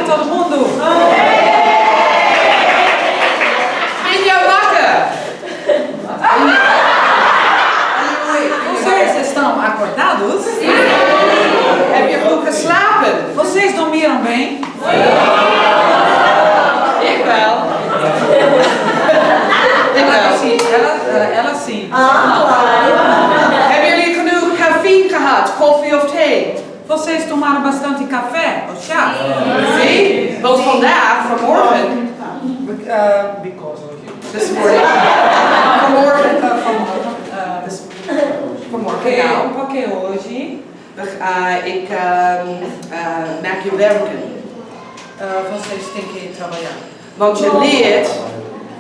todo mundo! Quem é wakker? Vocês estão acordados? Sim! Heb je goed geslapen? Vocês dormiram bem? Ik wel. Ela sim. Hebben jullie genoeg cafeïne gehad? Koffie of thee? Vocês tomaram bastante café ou chá? Sim. Want vandaag, vanmorgen. Because of you. This morning. Vanmorgen. Vanmorgen. Porque hoje ik maak je werken. Vocês têm que trabalhar. Want je leert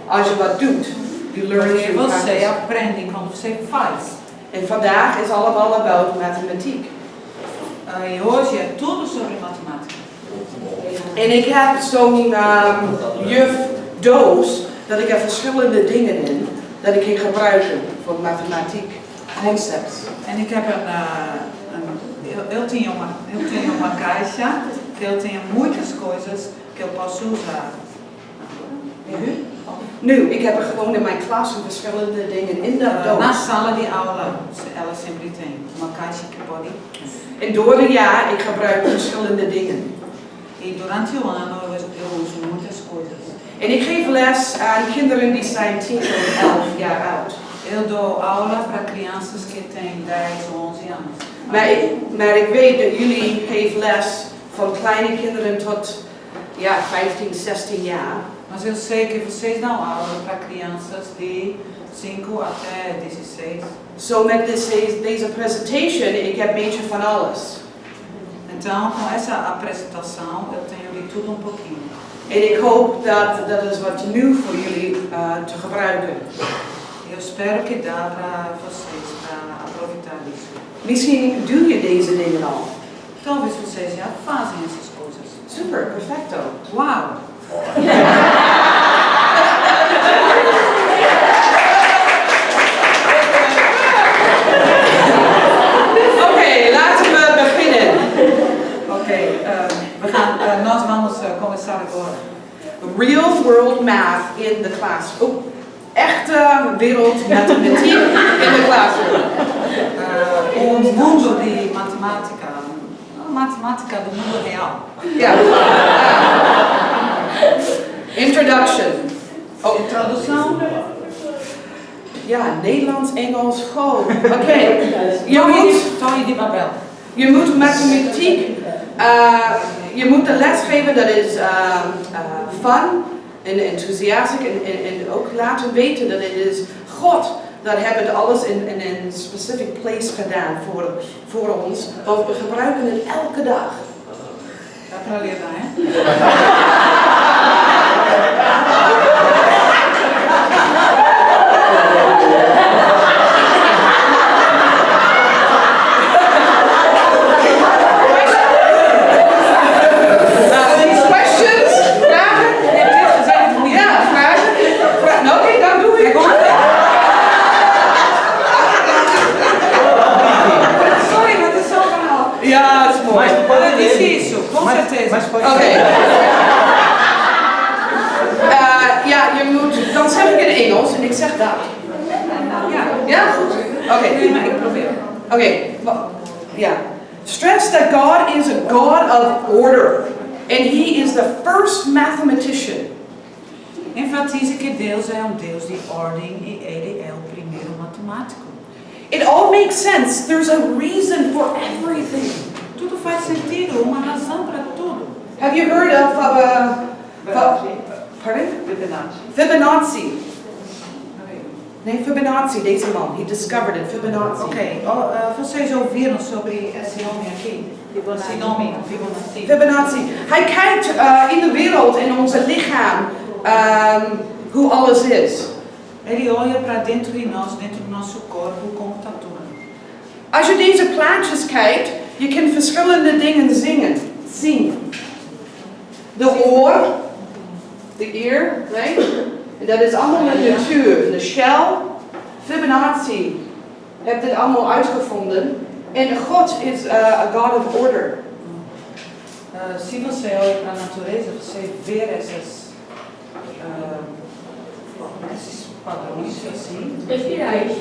als je wat doet. You learn through practice. Você aprende quando você faz. En vandaag is allemaal about mathematiek. E hoje é tudo sobre matemática. En ik heb zo'n jufdoos dat ik er verschillende dingen in dat ik kan gebruiken voor mathematiek concepts. En ik heb eu tenho uma caixa que eu tenho muitas coisas que eu posso usar. Nu, ik heb er gewoon in mijn klas verschillende dingen in dat doos. Na sala de aula, ela sempre tem uma caixa que pode. En door het jaar, ik gebruik verschillende dingen. E durante o ano eu uso muitas coisas. En ik geef les aan kinderen die zijn 10 tot 11 jaar oud. Eu dou aula para crianças que têm 10 ou 11 anos. Maar ik weet dat jullie geven les van kleine kinderen tot 15, 16 jaar. Mas eu sei que vocês dão aula para crianças de 5 até 16. So met deze presentation, ik heb beetje van alles. Então, com essa apresentação, eu tenho de tudo um pouquinho. En ik hoop dat is wat nieuw voor jullie te gebruiken. Eu espero que dá para vocês aproveitar isso. Misschien doe je deze dingen al. Talvez vocês já fazem essas coisas. Super, perfecto. Uau! Oké, laten we beginnen. Nós vamos começar agora. Real world math in the classroom. Echte wereldmathematiek in de classroom. Mundo de matemática. Matemática do mundo real. Ja. Introduction. Introdução. Ja, Nederlands, Engels, gewoon. Oké. Je moet mathematiek. Je moet de les geven, dat is fun en enthousiast en ook laten weten dat het is God dat hebben alles in een specific place gedaan voor ons, want we gebruiken het elke dag. Dat kan leren, hè? Je moet, dan zeg ik in Engels en ik zeg dat. Ja, goed. Oké, ik probeer. Oké, ja. Stress that God is a God of order and He is the first mathematician. Enfatize que Deus é Deus de ordem e Ele é o primeiro matemático. It all makes sense. There's a reason for everything. Tudo faz sentido, uma razão para tudo. Have you heard of pardon? Fibonacci. Nee, Fibonacci, deze man. He discovered it, Fibonacci. Oké, vocês ouviram sobre esse homem aqui? Fibonacci. Fibonacci. Hij kijkt in de wereld, in onze lichaam, hoe alles is. Ele olha para dentro de nós, dentro do nosso corpo, como está tudo. Als je deze plaatjes kijkt, je kan verschillende dingen zien. De oor, de ear, right? En dat is allemaal de natuur, de shell. Fibonacci heeft dit allemaal uitgevonden. En God is a God of order. se você olha para a natureza, você vê esses padrões assim. Espirais.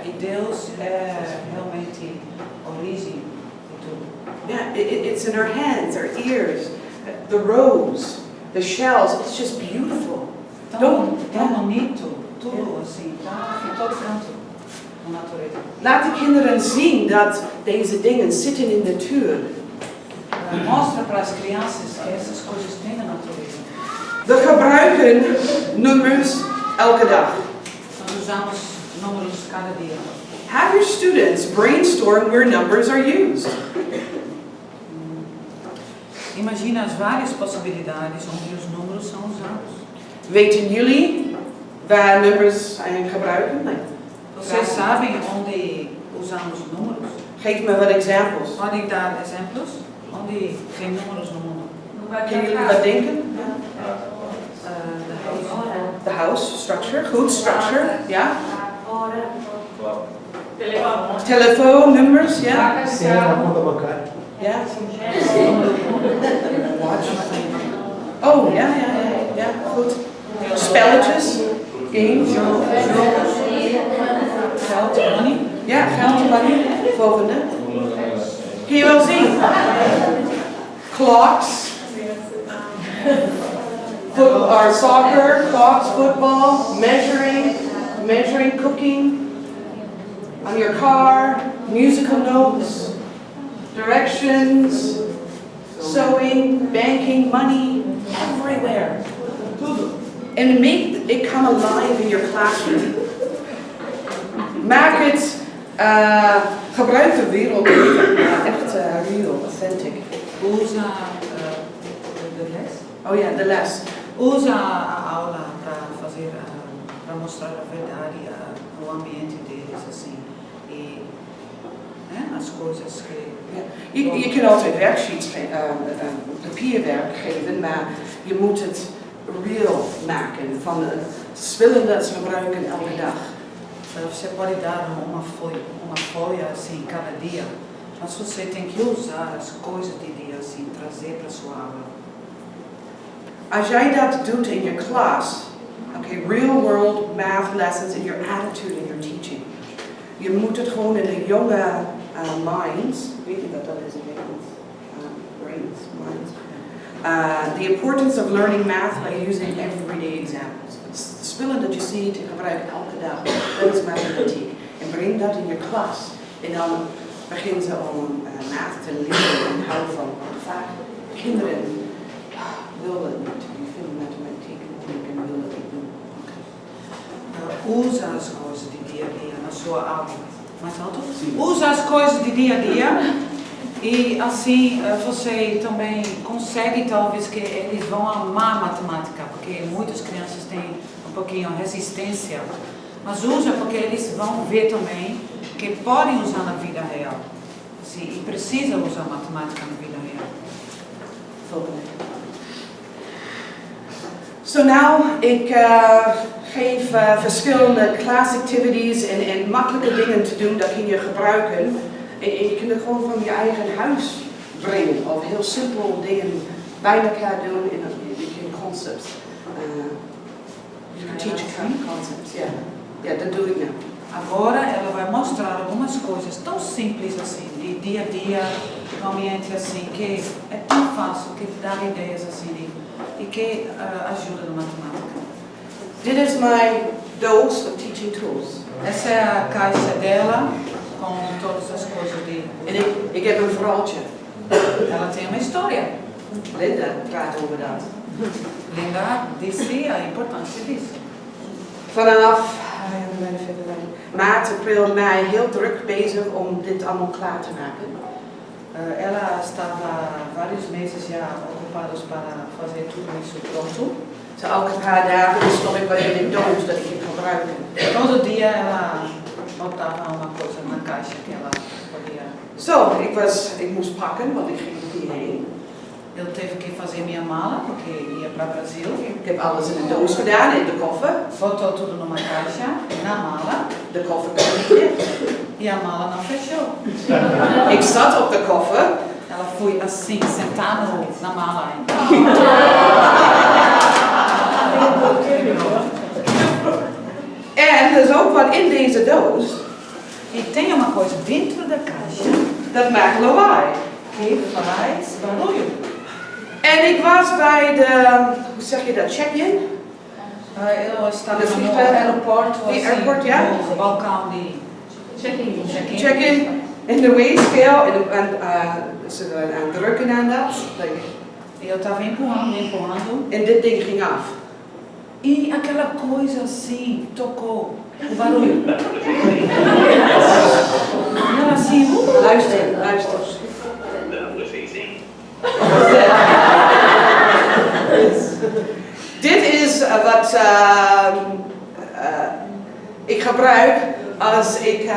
E Deus é realmente a origem de tudo. Yeah, it's in our hands, our ears, the rose, the shells. It's just beautiful. Tão bonito, tudo assim, tá em todo canto na natureza. Laat de kinderen zien dat deze dingen zitten in de natuur. Mostra para as crianças que essas coisas têm na natureza. We gebruiken nummers elke dag. Nós usamos números cada dia. Have your students brainstorm where numbers are used. Imagina as várias possibilidades onde os números são usados. Weten jullie waar nummers zijn gebruiken? Vocês sabem onde usamos números? Geef me wat examples. Podem dar exemplos? Onde tem números no mundo? Kunnen jullie wat denken? The house structure, goed structure, ja. Telefoonnummers, ja. Ja. Oh, ja, goed. Spelletjes, games. Geld, money. Ja, geld, money. Volgende. Kun je wel zien? Clocks. Or soccer, clocks, football, measuring, cooking, on your car, musical notes, directions, sewing, banking, money, everywhere. And make it come alive in your classroom. Maak het, gebruik de wereld echt real, authentic. Usa de les. Oh ja, de les. Usa a aula para mostrar a verdade, o ambiente deles assim e as coisas que. Je kunt altijd werksheets, papierwerk geven, maar je moet het real maken van de spullen dat ze gebruiken elke dag. Você pode dar uma folha assim cada dia, mas você tem que usar as coisas de dia assim, trazer para sua aula. Als jij dat doet in je klas, okay, real world math lessons in your attitude in your teaching. Je moet het gewoon in de jonge minds, weet je wat dat is in Nederlands? Brains, minds. The importance of learning math by using everyday examples. Het spullen dat je ziet en gebruikt elke dag, dat is mathematiek. En breng dat in je klas. En dan begin ze om math te leren en houden van. Vaak kinderen willen niet. Die vinden mathematiek moeilijk en willen het niet doen. Usa as coisas de dia a dia na sua aula. Mais alto? Usa as coisas de dia a dia e assim você também consegue talvez que eles vão amar matemática, porque muitas crianças têm um pouquinho resistência, mas usa porque eles vão ver também que podem usar na vida real. Assim, e precisa usar matemática na vida real. So now, ik geef verschillende class activities en makkelijke dingen te doen, dat kun je gebruiken. En je kunt het gewoon van je eigen huis brengen, of heel simpel dingen bij elkaar doen in concepts. You can teach concepts, ja, dat doe ik nu. Agora ela vai mostrar algumas coisas tão simples assim, de dia a dia, um ambiente assim, que é tão fácil, que dá ideias assim, e que ajuda na matemática. Dit is my dose of teaching tools. Essa é a caixa dela, com todas as coisas de... En ik heb een verhaaltje. Ela tem uma história. Linda praat over dat. Linda disse a importância disso. Vanaf maart, april, mei heel druk bezig om dit allemaal klaar te maken. Ela estava vários meses já ocupados para fazer tudo isso pronto. Zo elke paar dagen stop ik wel in de doos dat ik het gebruiken. Todo dia ela botava uma coisa na caixa que ela podia. Zo, ik moest pakken, want ik ging hierheen. Eu teve que fazer minha mala, porque ia para o Brasil. Ik heb alles in de doos gedaan, in de koffer. Botou tudo numa caixa, na mala. De koffer kan niet dicht. E a mala não fechou. Ik zat op de koffer. Ela ela foi assim, sentar na mala. En er is ook wat in deze doos. E tem uma coisa dentro da caixa Dat maakt lawaai. que faz barulho. En ik was bij de, hoe zeg je dat, check-in? Eu estava No no aeroporto, The assim, airport, ja? no balcão de check-in. Check-in in de weegscale en ze aan het drukken aan dat. E eu estava empurrando. En dit ding ging af. E aquela coisa assim, tocou o barulho. E ela assim, Luister, luister. Dit is wat ik gebruik als ik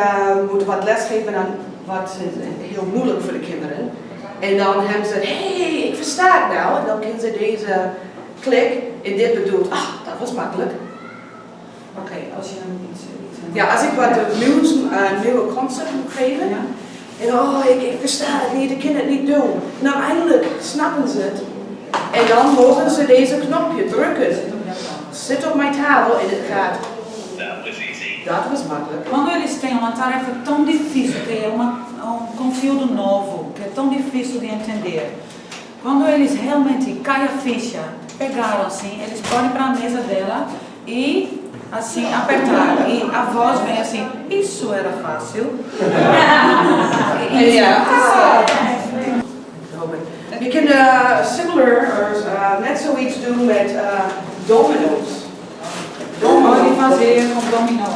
moet wat lesgeven aan wat heel moeilijk voor de kinderen. En dan hebben ze, hey, ik versta het nou. En dan kunnen ze deze klik en dit bedoelt, dat was makkelijk. Oké, als je dan iets... Ja, als ik wat nieuwe concept moet geven. Ja. En ik versta het niet, ik kan het niet doen. Nou, eindelijk snappen ze het. En dan mogen ze deze knopje drukken. Zit op mijn tafel en het gaat. Dat was makkelijk. Quando eles têm uma tarefa tão difícil, que é conteúdo novo, que é tão difícil de entender, quando eles realmente caem a ficha, pegaram assim, eles podem para a mesa dela e assim apertar. E a voz vem assim, isso era fácil. Je kunt similar, net zoiets doen met domino's. Pode fazer com dominó.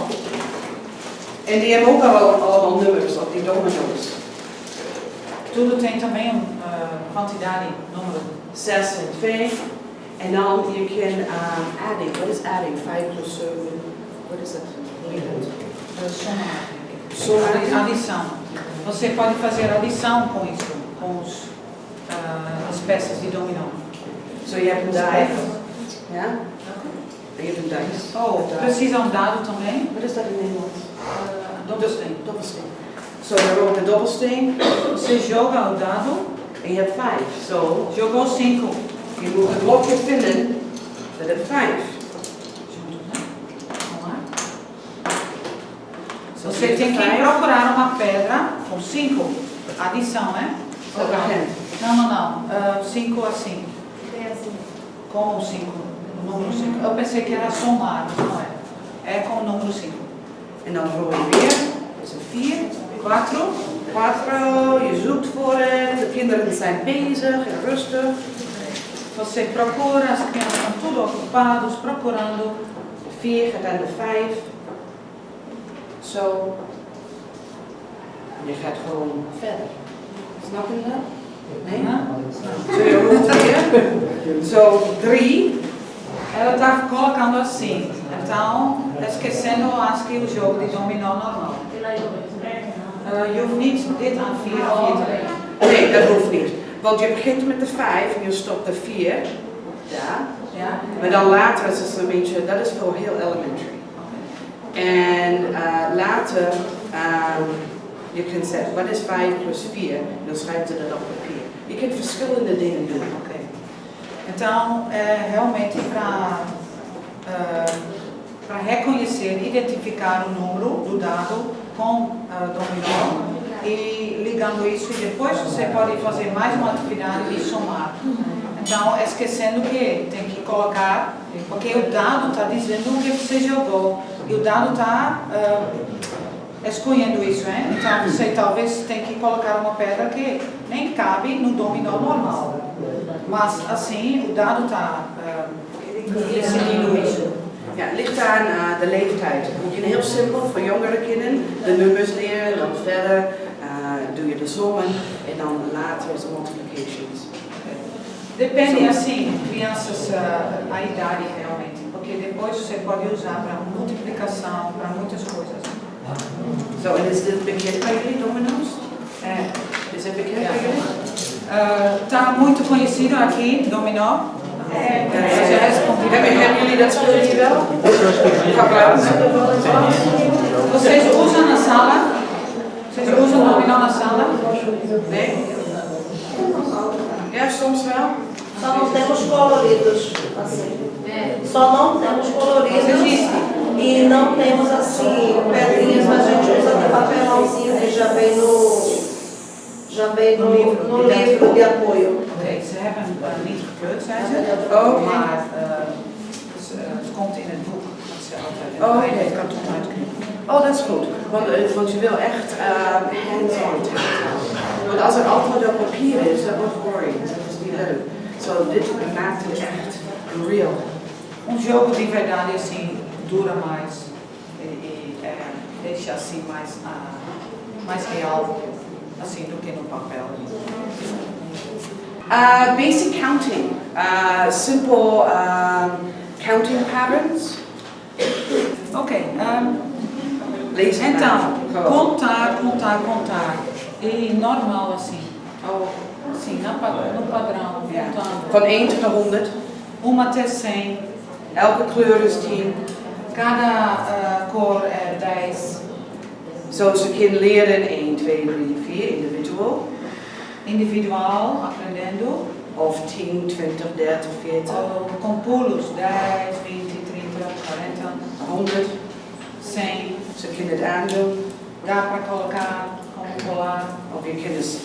En die hebben ook allemaal nummers op die domino's. Tudo tem também quantidade, número. 6 en 5. En dan je kan adding. Wat is adding? 5 plus 7. Wat is dat? Somar. Adição. Você pode fazer adição com isso, com as peças de dominó. Zo je hebt een die. Ja? En je hebt een dice. Precisa dado também. Wat is dat in Nederlands? Dobbelsteen. Dobbelsteen. Zo, je roolt de dobbelsteen. Você joga o dado. En je hebt 5. Zo. Jogou 5. Je moet het blokje vinden dat het 5. Você tem que procurar uma pedra com 5. Adição, né? Não. 5 assim. Com o 5. O número 5. Eu pensei que era somar, mas não é. É com o número 5. En dan rol je weer. Dat is een 4. 4. Je zoekt voor het. De kinderen zijn bezig en rustig. Você procura, as crianças estão tudo ocupados, procurando. De 4 gaat aan de 5. Zo. En je gaat gewoon verder. Snap je dat? Nee? Zo, je rolt weer. Zo, 3. Ela está colocando assim. Então, esquecendo, acho que o jogo de dominó normal. Je hoeft niet dit aan 4 te Nee, dat hoeft niet. Want je begint met de 5 en je stopt de 4. Ja. Maar dan later is het een beetje, dat is voor heel elementary. En later, je kunt zeggen, wat is 5 plus 4? Dan schrijft ze dat op papier. Je kunt verschillende dingen doen. Ok. Então, realmente para reconhecer, identificar o número do dado com dominó e ligando isso, e depois você pode fazer mais uma atividade de somar. Então, esquecendo que tem que colocar, porque o dado está dizendo o que você jogou e o dado está escolhendo isso, hein? Então, você talvez tem que colocar uma pedra que nem cabe no dominó normal. Mas assim, o dado está decidindo isso. Ja, het ligt aan de leeftijd. Je kunt heel simpel voor jongere kinderen de nummers leren, dan verder doe je de sommen en dan later is de multiplications. Depende assim, crianças, a idade realmente, porque depois você pode usar para multiplicação, para muitas coisas. Zo, en is dit bekend bij jullie, domino's? Is het bekend bij jullie? Está muito conhecido aqui, dominó. Hebben jullie dat spel hier wel? Vocês usam na sala? Vocês usam dominó na sala? Nee? soms wel. Só não temos coloridos, assim. Só não temos coloridos e não temos, assim, pedrinhas, mas a gente usa de papelãozinho que já vem no livro de apoio. Oké, ze hebben niet gekleurd, zei ze. Maar het komt in het boek. Dat ze altijd in het karton uitknippen. Oh, dat is goed. Want je wil echt hands-on tactile. Want als er altijd op papier is, dat wordt boring. Dat is niet leuk. Zo, dit maakt het echt real. Um jogo de verdade assim dura mais e deixa assim mais real assim do que no papel. Basic counting, simple counting patterns. Ok, Lezen então maar. contar e normal assim, assim no padrão, contando. Van 1 tot 100. 1 até 100. Elke kleur is 10. Cada cor é 10. Zo ze kunnen leren 1, 2, 3, 4 individual. Individual, aprendendo. Of 10, 20, 30, 40. Com pulos, 10, 20, 30, 40. 100. 100. Ze kunnen het aandoen. Dá para colocar, como colar. Of je kunt het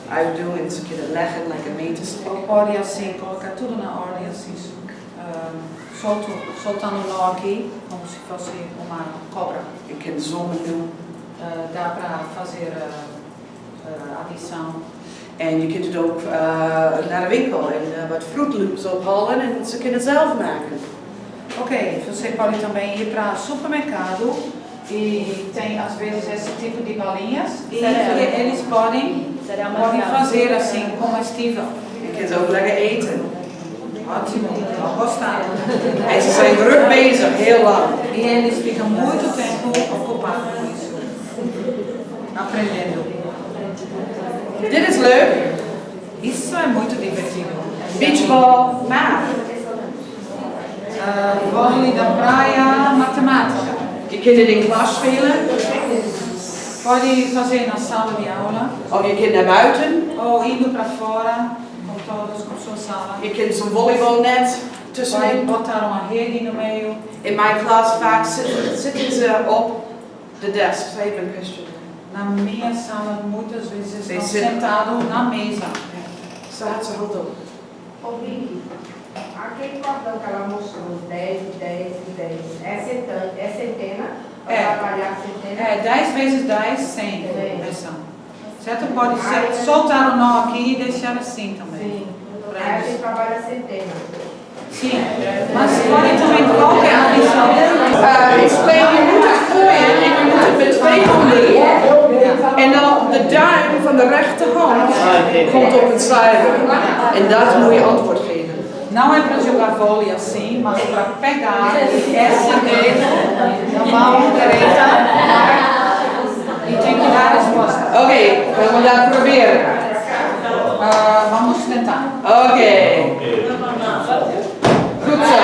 uitdoen en ze kunnen het leggen, like a meterstick. Ou pode assim, colocar tudo na ordem assim, soltando o nó aqui, como se fosse uma cobra. Je kunt zoomen doen. Dá para fazer adição. En je kunt het ook naar de winkel en wat Fruit Loops ophalen en ze kunnen het zelf maken. Ok, você pode também ir para supermercado e tem às vezes esse tipo de balinhas e eles podem fazer assim, comestível. Je kunt ze ook lekker eten. Ótimo, vão gostar. En ze zijn druk bezig, heel lang. E eles ficam muito tempo ocupados com isso, aprendendo. Dit is leuk. Isso é muito divertido. Beachball, math. Vôlei da praia, matemática. Je kunt het in klas spelen. Pode fazer na sala de aula. Of je kunt naar buiten. Ou indo para fora, com todos, com sua sala. Je kunt zo'n volleybalnet Vai tussenin. botar uma rede no meio. In mijn klas vaak zitten ze op de desk. Ze hebben een kusje. Na minha sala, muitas vezes estão Sim. sentados na mesa. Ze had zijn hand op. Ô Wieke, aquele cordão que ela mostrou, 10, 10 e 10, é centena? Para trabalhar centena? 10 vezes 10, 100 versão. Certo? Pode soltar o nó aqui e deixar assim também. Sim. Aí a gente trabalha centena. Sim, mas pode também qualquer adição. Explain, je moet het gooien en je moet het met 2 handen doen. En dan de duim van de rechterhand komt op het cijfer. En dat moet je antwoord geven. Não é para jogar vôlei assim, mas para pegar esse dedo na mão direita e tem que dar a resposta. Oké, gaan we dat proberen. Vamos tentar. Oké. Goed zo.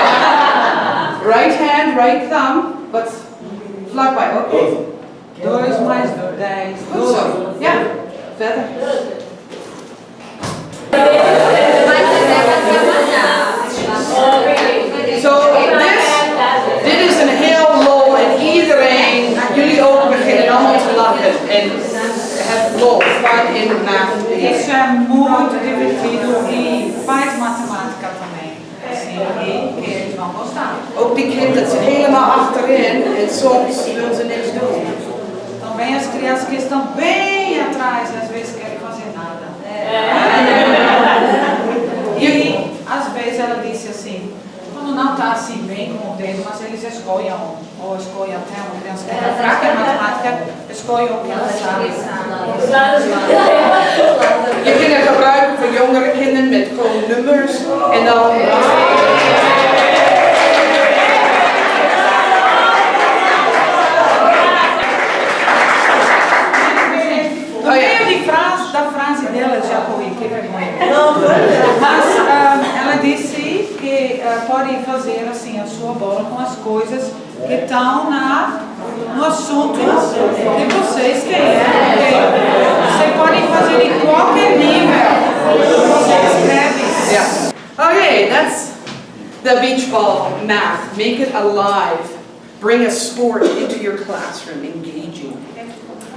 Right hand, right thumb, but vlakbij, oké. 2 mais 10. Goed zo. Ja, verder. Zo, dit is een heel lol en iedereen, jullie ook beginnen allemaal te lachen en het lol, fun in de math. Isso é muito divertido e faz matemática também. Assim, e eles vão gostar. Ook die kinderen zitten helemaal achterin en soms willen ze niks doen. Também as crianças que estão bem atrás, às vezes querem fazer nada. E às vezes ela disse assim, quando não está assim bem com o dedo, mas eles escolhem, ou escolhem até uma criança que é fraca em matemática, escolhem o que ela sabe. Je kunt het gebruiken voor jongere kinderen met gewoon nummers en dan... Da frase dela, já foi, que vergonha. Mas ela disse que pode fazer assim a sua bola com as coisas que estão no assunto que vocês têm. Você pode fazer em qualquer nível. Yeah. Okay, that's the beach ball math. Make it alive. Bring a sport into your classroom. Engaging.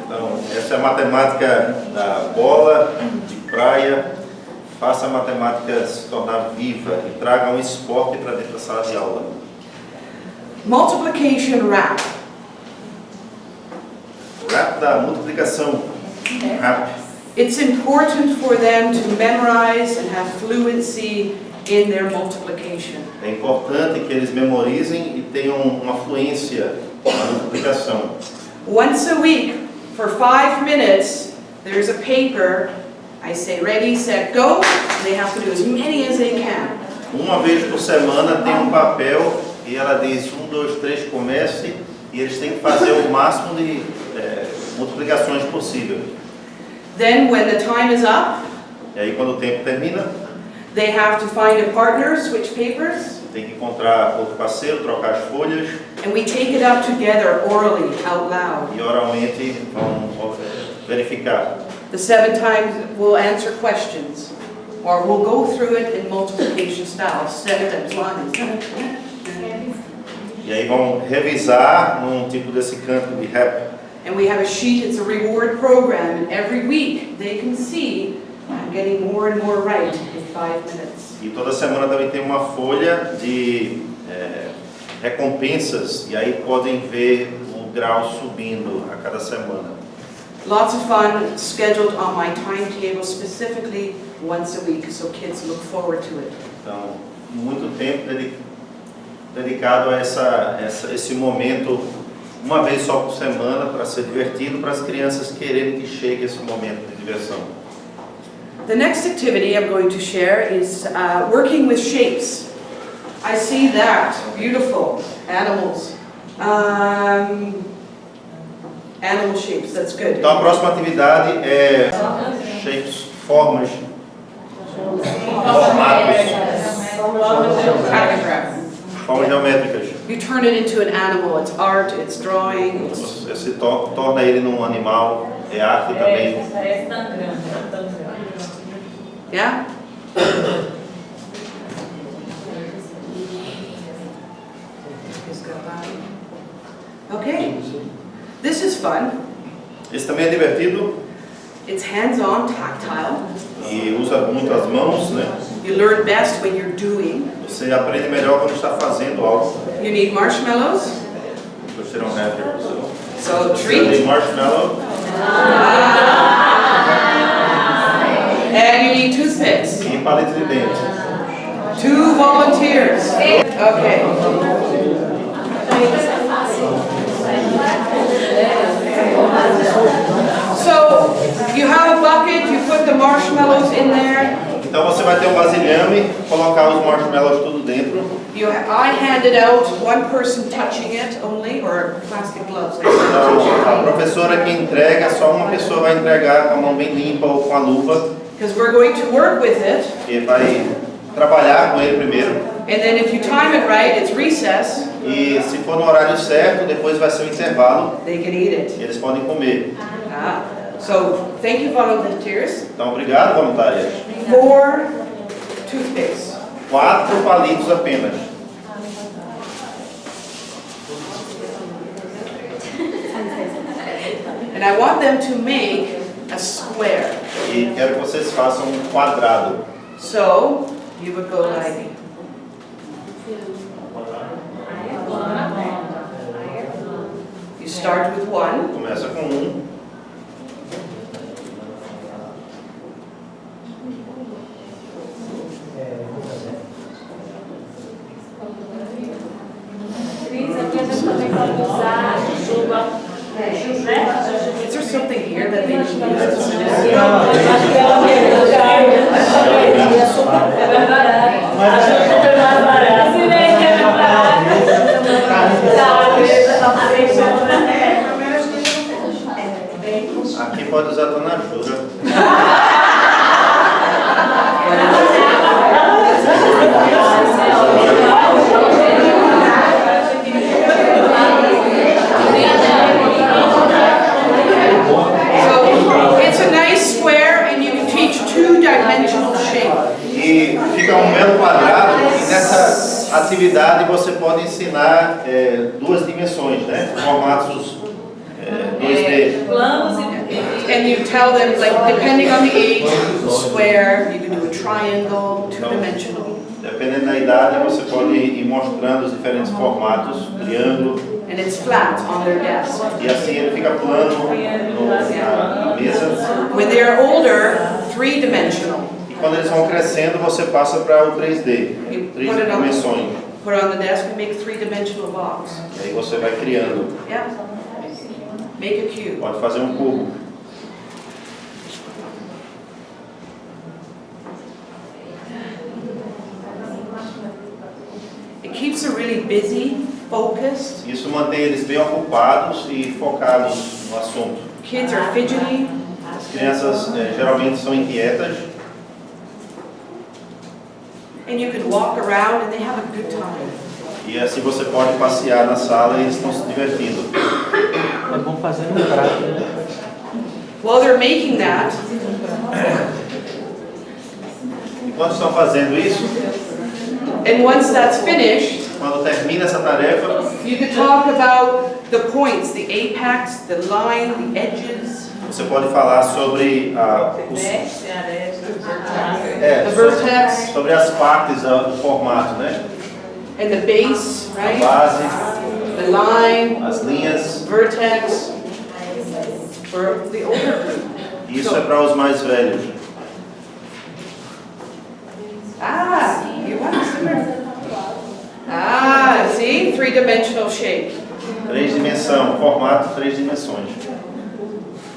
Então, essa é a matemática da bola, de praia. Faça a matemática se tornar viva e traga um esporte para dentro da sala de aula. Multiplication rap. Rap da multiplicação. Rap. It's important for them to memorize and have fluency in their multiplication. É importante que eles memorizem e tenham uma fluência na multiplicação. Once a week, for 5 minutes, there's a paper. I say ready, set, go. They have to do as many as they can. Uma vez por semana tem um papel e ela diz 1, 2, 3, comece, e eles têm que fazer o máximo de multiplicações possível. Then when the time is up, E aí quando o tempo termina, they have to find a partner, switch papers, tem que encontrar outro parceiro, trocar as folhas and we take it up together orally, out loud. e oralmente vão verificar. The 7 times we'll answer questions, or we'll go through it in multiplication style, 7 times 1. E aí vão revisar num tipo desse canto de rap. And we have a sheet, it's a reward program, and every week they can see I'm getting more and more right in 5 minutes. E toda semana também tem uma folha de recompensas, e aí podem ver o grau subindo a cada semana. Lots of fun scheduled on my timetable specifically once a week, so kids look forward to it. Então, muito tempo dedicado a esse momento, uma vez só por semana, para ser divertido, para as crianças quererem que chegue esse momento de diversão. The next activity I'm going to share is working with shapes. I see that, beautiful, animals. Animal shapes, that's good. Então, a próxima atividade é shapes, formas, formatos, formas geométricas. You turn it into an animal, it's art, it's drawing. Você torna ele num animal, é arte também. Yeah? Okay. This is fun. Esse também é divertido It's hands-on, tactile. e usa muito as mãos, né? You learn best when you're doing. Você aprende melhor quando está fazendo algo. You need marshmallows. Você não have here, So Você treat. tem marshmallow And you need toothpicks. e palito de dente. 2 volunteers. Okay. So you have a bucket, you put the marshmallows in there. Então você vai ter um vasilhame, colocar os marshmallows tudo dentro. I handed out one person touching it only, or plastic gloves. Então, a professora que entrega, só uma pessoa vai entregar com a mão bem limpa ou com a luva. Because we're going to work with it. E vai trabalhar com ele primeiro. And then if you time it right, it's recess. E se for no horário certo, depois vai ser o intervalo. They can eat it. E eles podem comer. So thank you, volunteers. Então, obrigado, voluntárias. 4 toothpicks. 4 palitos apenas. And I want them to make a square. E quero que vocês façam um quadrado. So you would go like. You start with 1. Começa com 1. Is there something here that they need to use? Aqui pode usar a dona Jura. So it's a nice square, and you can teach 2-dimensional nessa atividade você pode ensinar duas dimensões, né? Formatos 2D. And you tell them, like, depending on the age, square, you can do a triangle, two-dimensional. Dependendo da idade, você pode ir mostrando os diferentes formatos, triângulo. And it's flat on their desk. E assim ele fica plano na mesa. When they are older, three-dimensional. E quando eles vão crescendo, você passa para o 3D, três dimensões. Put it on the desk and make a three-dimensional box. E aí você vai criando. Yeah. Make a cube. Pode fazer um cubo. It keeps them really busy, focused. Isso mantém eles bem ocupados e focados no assunto. Kids are fidgety. As crianças geralmente são inquietas. And you can walk around and they have a good time. E assim você pode passear na sala e eles estão se divertindo. É bom fazer no prático. While they're making that, Enquanto estão fazendo isso, and once that's finished, quando termina essa tarefa, you can talk about the points, the apex, the line, the edges, você pode falar sobre the vertex, sobre as partes do formato, né? and the base, A right? base, The line, as linhas. vertex, for the older group. Isso é para os mais velhos. You want to simmer? See? Three-dimensional shape. Três dimensões, formato 3 dimensões.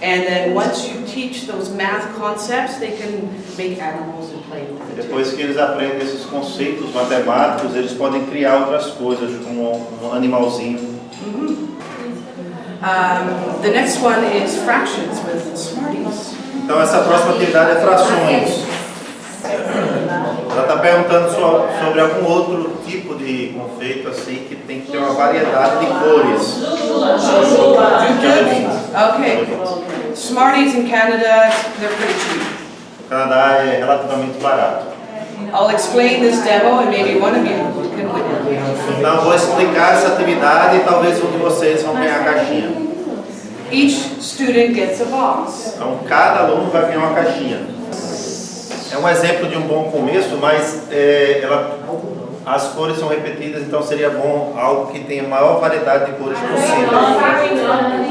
And then once you teach those math concepts, they can make animals and play with it. Depois que eles aprendem esses conceitos matemáticos, eles podem criar outras coisas, como um animalzinho. The next one is fractions with Smarties. Então essa próxima atividade é frações. Ela está perguntando sobre algum outro tipo de conceito assim que tem que ter uma variedade de cores. Okay. Smarties in Canada, they're pretty cheap. O Canadá é relativamente barato. I'll explain this demo and maybe one of you can win it. Então vou explicar essa atividade e talvez um de vocês vão ganhar a caixinha. Each student gets a box. Então cada aluno vai ganhar uma caixinha. É um exemplo de um bom começo, mas as cores são repetidas, então seria bom algo que tenha a maior variedade de cores possível.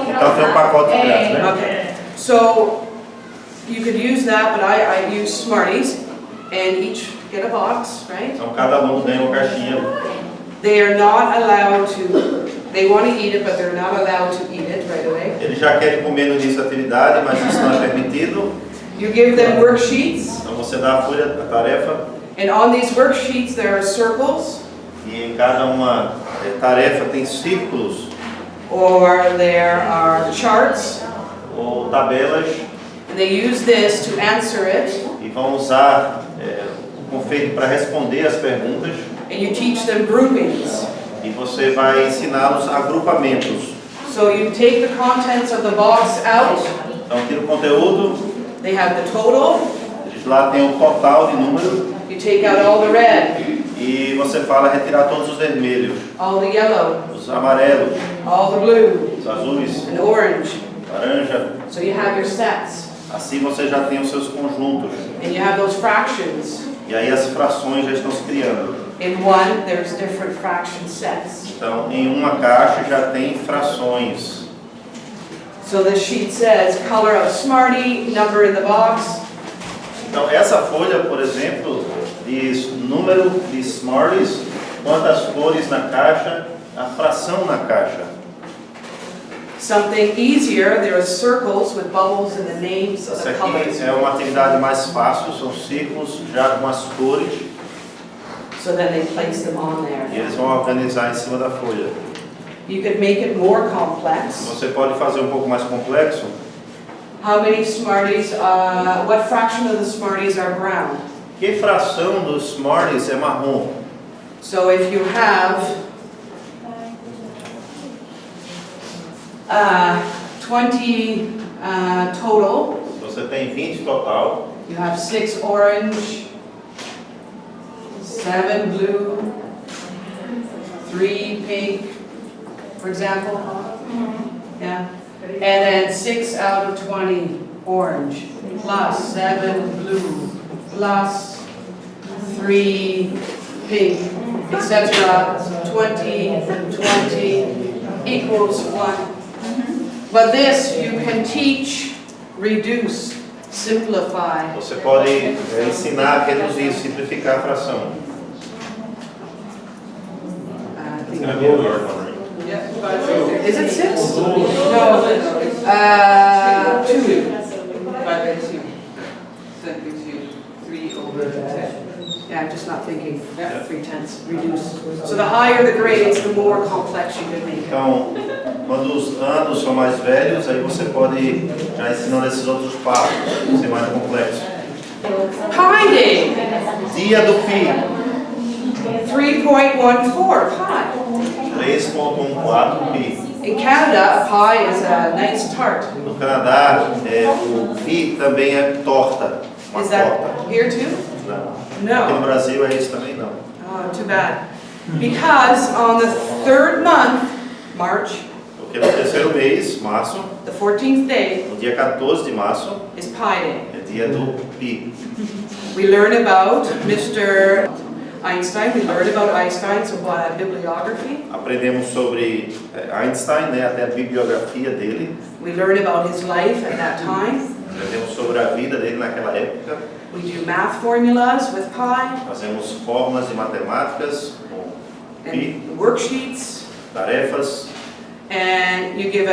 Então tem um pacote grátis, né? Okay. So you could use that, but I use Smarties, and each get a box, right? Então cada aluno ganha uma caixinha. They are not allowed to. They want to eat it, but they're not allowed to eat it right away. Eles já querem comer no início da atividade, mas isso não é permitido. You give them worksheets, Então você dá a folha da tarefa and on these worksheets there are circles, e em cada uma tarefa tem círculos or there are charts, ou tabelas and they use this to answer it, e vão usar o confeito para responder as perguntas and you teach them groupings. e você vai ensiná-los agrupamentos. So you take the contents of the box out, Então tira o conteúdo, they have the total, eles lá tem o total de número you take out all the red, e você fala retirar todos os vermelhos, all the yellow, os amarelos, all the blue, os azuis, and orange. laranja. So you have your sets, Assim você já tem os seus conjuntos. and you have those fractions. E aí as frações já estão se criando. In one, there's different fraction sets. Então, em uma caixa já tem frações. So the sheet says color of Smartie, number in the box. Então, essa folha, por exemplo, diz número de Smarties, quantas cores na caixa, a fração na caixa. Something easier, there are circles with bubbles and the names of Essa the aqui colors. é uma atividade mais fácil, são círculos já com as cores So then they place them on e there. eles vão organizar em cima da folha. You could make it more complex. Você pode fazer um pouco mais complexo. How many Smarties, what fraction of the Smarties are brown? Que fração dos Smarties é marrom? So if you have 20 total, Você tem 20 total, you have 6 orange, 7 blue, 3 pink, for example. Yeah. And then 6 out of 20 orange, plus 7 blue, plus 3 pink, etc. 20, 20 equals 1. But this you can teach, reduce, simplify. Você pode ensinar a reduzir, simplificar a fração. Is it 6? No. 2. 5 and 2. That gives you 3 over 10. Yeah, I'm just not thinking. 3/10, reduce. So the higher the grades, the more complex you can make it. Então, quando os anos são mais velhos, aí você pode já ensinar esses outros passos, ser mais complexo. Pi Day. Dia do Pi. 3.14 pi. 3.14 pi. In Canada, a pie is a nice tart. No Canadá, o pi também é torta, uma Is that torta. here too? Não. Aqui no No. Brasil é isso também não. Oh, too bad. Because on the 3rd month, March, Porque no terceiro mês, março, the 14th day, no dia 14 de março, is Pi Day. é dia do pi. We learn about Mr. Einstein. We learn about Einstein's bibliography. Aprendemos sobre Einstein, né, até a bibliografia dele. We learn about his life at that time. Aprendemos sobre a vida dele naquela época. We do math formulas with pi Fazemos fórmulas de matemáticas com pi, and worksheets. tarefas. And you give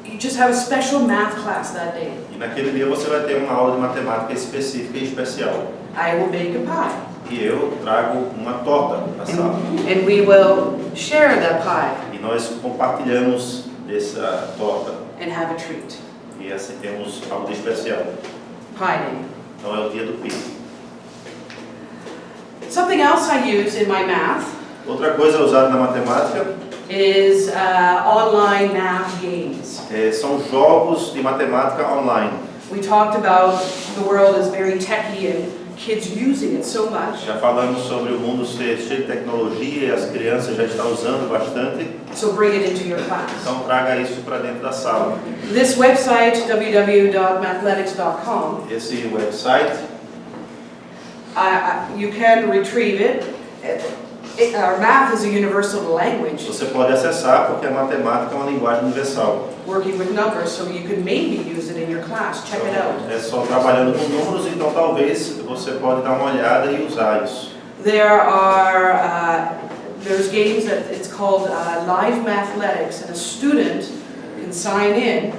you just have a special math class that day. E naquele dia você vai ter uma aula de matemática específica e especial. I will bake a pie. E eu trago uma torta na sala. And we will share that pie E nós compartilhamos essa torta. and have a treat. E assim temos algo de especial. Pi Day. Então é o dia do pi. Something else I use in my math Outra coisa usada na matemática is online math games. são jogos de matemática online. We talked about the world is very techy and kids using it so much. Já falamos sobre o mundo ser cheio de tecnologia e as crianças já estão usando bastante. So bring it into your class. Então traga isso para dentro da sala. This website, www.mathletics.com, Esse website, you can retrieve it. Our math is a universal language, você pode acessar porque a matemática é uma linguagem universal. working with numbers, so you could maybe use it in your class. Check it out. É só trabalhando com números, então talvez você pode dar uma olhada e usar isso. There's games that it's called live mathletics, and a student can sign in,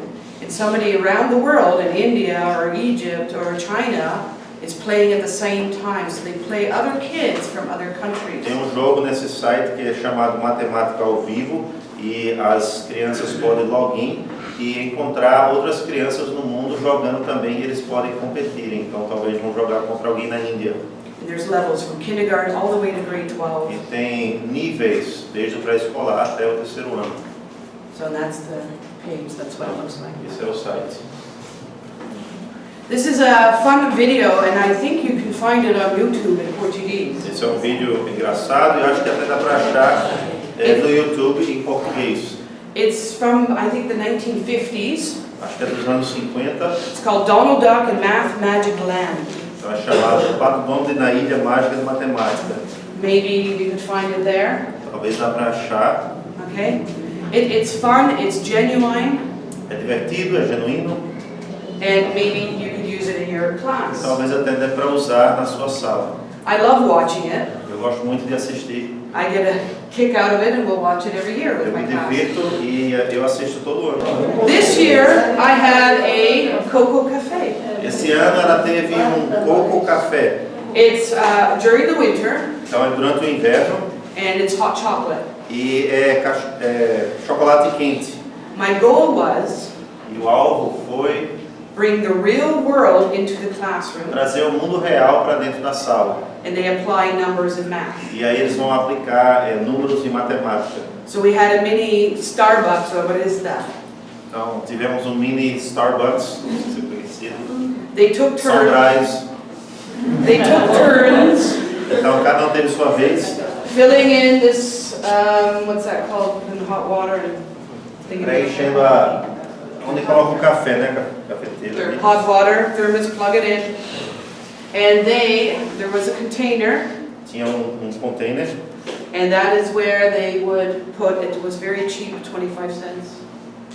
and somebody around the world, in India or Egypt or China, is playing at the same time. So they play other kids from other countries. Tem um jogo nesse site que é chamado Matemática ao Vivo e as crianças podem login e encontrar outras crianças no mundo jogando também e eles podem competir. Então talvez vão jogar contra alguém na Índia. And there's levels from kindergarten all the way to grade 12. E tem níveis desde o pré-escolar até o terceiro ano. So that's the page. That's what it looks like. Esse é o site. This is a fun video, and I think you can find it on YouTube in Portuguese. Esse é um vídeo engraçado e acho que até dá para achar no YouTube em português. It's from, I think, the 1950s. Acho que é dos anos 50. It's called Donald Duck and Math Magic Land. Então é chamado Pato Donald na Ilha Mágica de Matemática. Maybe you could find it there. Talvez dá para achar. Okay? It's fun, it's genuine, É divertido, é genuíno. and maybe you could use it in your class. Talvez até dê para usar na sua sala. I love watching it. Eu gosto muito de assistir. I get a kick out of it, and we'll watch it every year with Eu my me class. divirto e eu assisto todo ano. This year, I had a Cocoa Cafe. Esse ano ela teve Coco Café. It's during the winter, Então é durante o inverno and it's hot chocolate. e é chocolate quente. My goal was E o alvo foi bring the real world into the classroom, trazer o mundo real para dentro da sala. and they apply numbers and math. E aí eles vão aplicar números e matemática. So we had a mini Starbucks, or what is that? Então tivemos um mini Starbucks, não sei se é conhecido. They took turns. Sunrise. They took turns Então cada um teve sua vez, filling in this, what's that called, in the hot water? preenchendo onde coloca o café, né? Cafeteira ali. Hot water, thermos, plug it in. And there was a container, Tinha um container, and that is where they would put, it was very cheap, 25 cents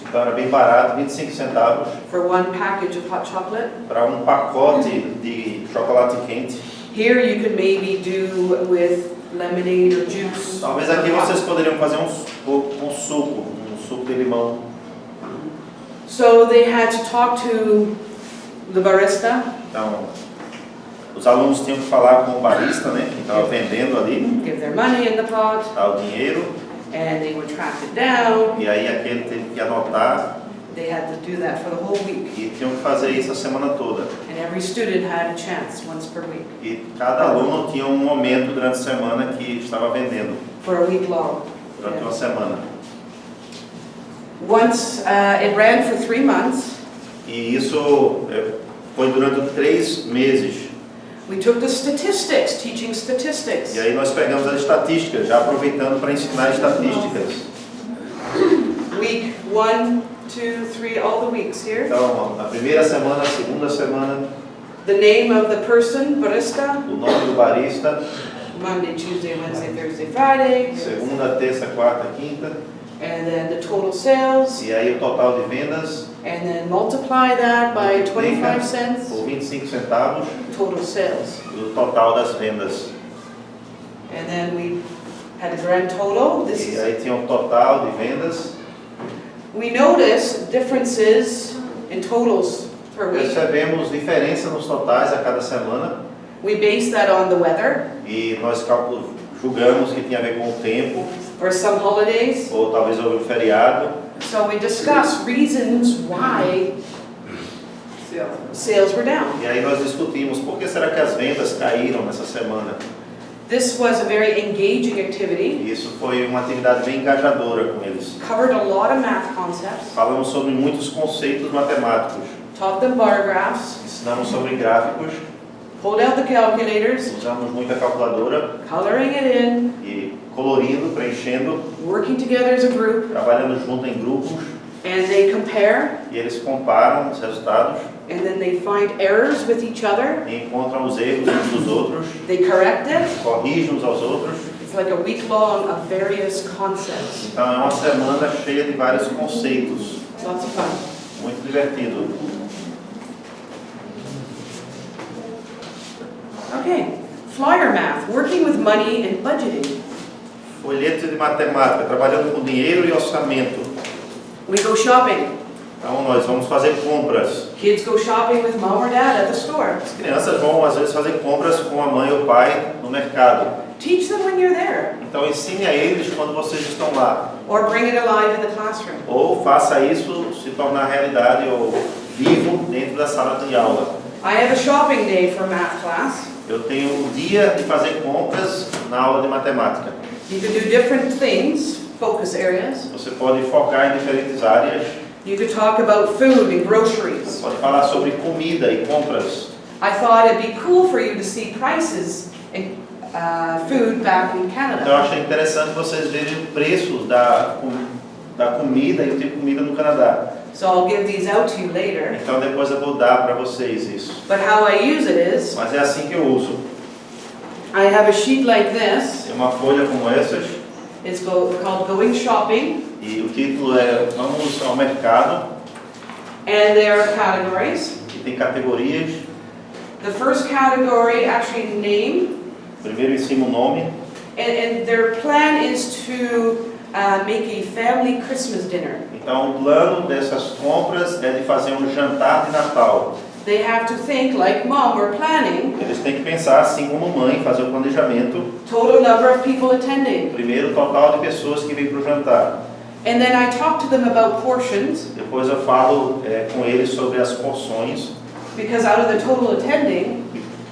então era bem barato, 25 centavos, for one package of hot chocolate. para um pacote de chocolate quente. Here you could maybe do with lemonade or juice. Talvez aqui vocês poderiam fazer um suco de limão. So they had to talk to the barista, Então, os alunos tinham que falar com o barista, né, que estava vendendo ali, give their money in the pot, dar o dinheiro, and they would track it down. e aí aquele teve que anotar, They had to do that for the whole week. e tinham que fazer isso a semana toda. And every student had a chance once per week, E cada aluno tinha um momento durante a semana que estava vendendo, for a week long. durante uma semana. Once, it ran for 3 months. E isso foi durante 3 meses. We took the statistics, teaching statistics. E aí nós pegamos as estatísticas, já aproveitando para ensinar estatísticas. Week 1, 2, 3, all the weeks here. Então, a primeira semana, a segunda semana, The name of the person, barista, o nome do barista, Monday, Tuesday, Wednesday, Thursday, Friday. segunda, terça, quarta, quinta, And then the total sales. e aí o total de vendas, And then multiply that by 25 por cents, 25 centavos, total sales. do total das vendas. And then we had a grand total. This E is, aí tinha um total de vendas. we notice differences in totals per week. Percebemos diferença nos totais a cada semana, We base that on the weather e nós julgamos que tinha a ver com o tempo, or some holidays. ou talvez houve um feriado. So we discuss reasons why sales were down. E aí nós discutimos por que será que as vendas caíram nessa semana. This was a very engaging activity. E isso foi uma atividade bem engajadora com eles. Covered a lot of math concepts. Falamos sobre muitos conceitos matemáticos, Taught them bar graphs. ensinamos sobre gráficos, Pulled out the calculators. usamos muita calculadora Coloring it in. e colorindo, preenchendo, Working together as a group. trabalhando junto em grupos, And they compare. e eles comparam os resultados And then they find errors with each other. e encontram os erros uns dos outros, They correct it. corrigem uns aos outros. It's like a week long of various concepts. Então é uma semana cheia de vários conceitos, Lots of fun. muito divertido. Okay. Flyer math. Working with money and budgeting. Folheto de matemática, trabalhando com dinheiro e orçamento. We go shopping. Então nós vamos fazer compras. Kids go shopping with mom or dad at the store. As crianças vão às vezes fazer compras com a mãe ou o pai no mercado. Teach them when you're there. Então ensine a eles quando vocês estão lá. Or bring it alive in the classroom. Ou faça isso se tornar realidade ou vivo dentro da sala de aula. I have a shopping day for math class. Eu tenho um dia de fazer compras na aula de matemática. You can do different things, focus areas. Você pode focar em diferentes áreas. You could talk about food and groceries. Pode falar sobre comida e compras. I thought it'd be cool for you to see prices in food back in Então eu Canada. achei interessante vocês verem os preços da comida e o tipo de comida no Canadá. So I'll give these out to you later. Então depois eu vou dar para vocês isso. But how I use it is, Mas é assim que eu uso. I have a sheet like this. Tem uma folha como essas It's called Going Shopping. e o título é Vamos ao Mercado, And there are categories. e tem categorias. The first category, actually name. Primeiro em cima o nome. And their plan is to make a family Christmas dinner. Então o plano dessas compras é de fazer um jantar de Natal. They have to think like mom, we're planning. Eles têm que pensar assim como mãe, fazer o planejamento. Total number of people attending. Primeiro o total de pessoas que vêm para o jantar. And then I talk to them about portions. Depois eu falo com eles sobre as porções. Because out of the total attending,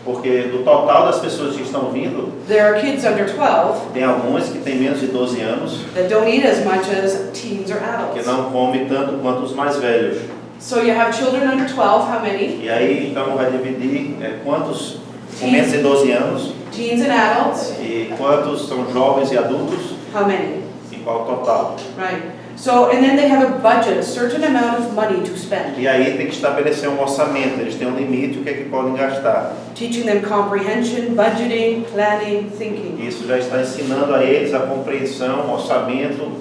Porque do total das pessoas que estão vindo, there are kids under 12 tem alguns que têm menos de 12 anos, that don't eat as much as teens or que adults. não comem tanto quanto os mais velhos. So you have children under 12, how many? E aí então vai dividir quantos com menos de 12 anos. Teens and adults. E quantos são jovens e adultos? How many? E qual o total? Right. So, and then they have a budget, a certain amount of money to spend. E aí tem que estabelecer um orçamento, eles têm um limite, o que é que podem gastar. Teaching them comprehension, budgeting, planning, thinking. Isso já está ensinando a eles a compreensão, orçamento,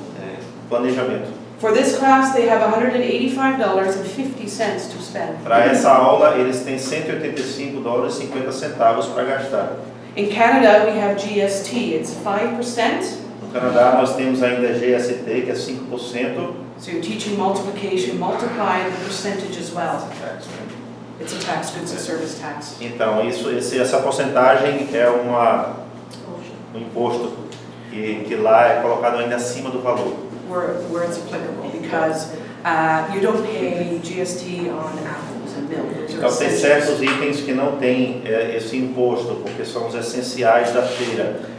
planejamento. For this class, they have $185.50 to spend. Para essa aula, eles têm $185,50 para gastar. In Canada, we have GST. It's 5%. No Canadá, nós temos ainda GST, que é 5%. So you're teaching multiplication, multiply the percentage as well. It's a tax, goods and service tax. Então, essa porcentagem é um imposto que lá é colocado ainda acima do valor. Where it's applicable, because you don't pay GST on apples and milk. Então, tem certos itens que não tem esse imposto, porque são os essenciais da feira.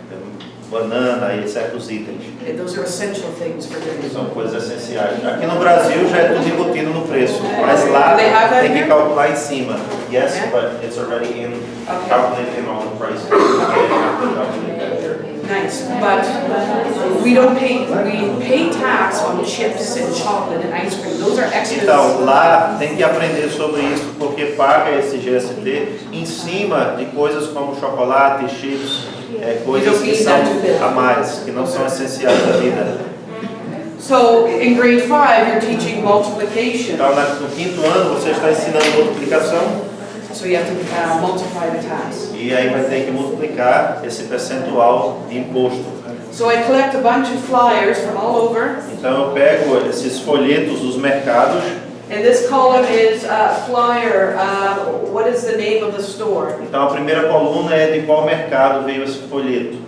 Banana e certos itens. Those are essential things for them. São coisas essenciais. Aqui no Brasil já é tudo embutido no preço, mas lá tem que calcular em cima. Yes, but it's already calculated in all the prices. Nice, but we pay tax on chips and chocolate and ice cream. Those are extras. Então, lá tem que aprender sobre isso, porque paga esse GST em cima de coisas como chocolate, chips, coisas que são a mais, que não são essenciais da vida. So, in grade 5, you're teaching multiplication. Então, no quinto ano, você está ensinando multiplicação. So you have to multiply the tax. E aí vai ter que multiplicar esse percentual de imposto. So I collect a bunch of flyers from all over. Então eu pego esses folhetos dos mercados. And this column is flyer. What is the name of the store? Então a primeira coluna é de qual mercado veio esse folheto.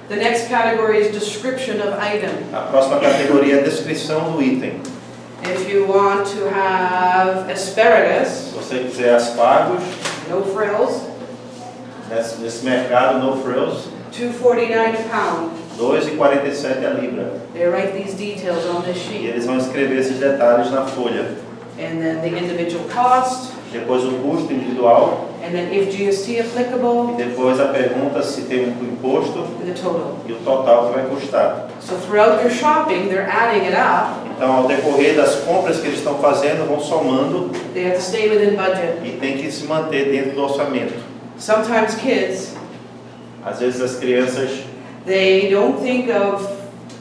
The next category is description of item. A próxima categoria é descrição do item. If you want to have asparagus, se você quiser aspargos, no frills, nesse mercado no frills, $2.49 a pound. 2,47 a libra. They write these details on this E sheet. eles vão escrever esses detalhes na folha. And then the individual cost. Depois o custo individual. And then if GST applicable. E depois a pergunta se tem um imposto. And the total. E o total que vai custar. So throughout their shopping, they're adding it up. Então, ao decorrer das compras que eles estão fazendo, vão somando. They have to stay within budget. E tem que se manter dentro do orçamento. Sometimes kids, às vezes as crianças, they don't think of